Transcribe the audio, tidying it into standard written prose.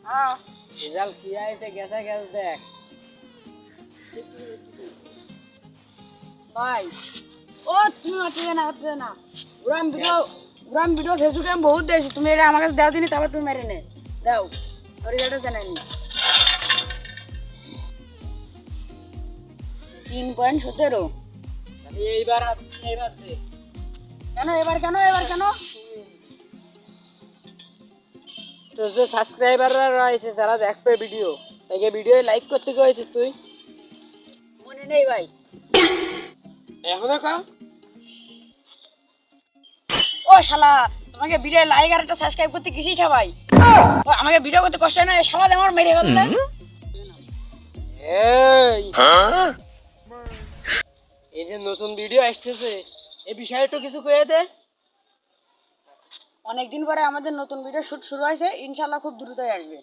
হ্যাঁ রেজাল্ট কি আইছে গেছে গেছ দেখ ভাই ও তুমি মারতে না উড়ান ভিডিও ফেসবুকে আমি বহুত দেখছি তুমি এটা আমার কাছে দাও দিনি তারপর তুমি মেরে নে দাও রেজাল্টটা জানাইনি 3.17 এইবার দে এবার কেন তো যে সাবস্ক্রাইবাররা রয়েছে যারা দেখবে ভিডিও তাকে ভিডিও লাইক করতে কইছিস তুই মনে নেই ভাই এখনো কম ও শালা তোমাকে ভিডিও লাইক আর একটা সাবস্ক্রাইব করতে কিসি ভাই আমাকে ভিডিও করতে কষ্ট হয় না শালা আমার মেরে গেল না এই যে নতুন ভিডিও আসতেছে এই বিষয়ে একটু কিছু কয়ে দে অনেকদিন পরে আমাদের নতুন ভিডিও শুট শুরু হয়েছে ইনশাআল্লাহ খুব দ্রুতই আসবে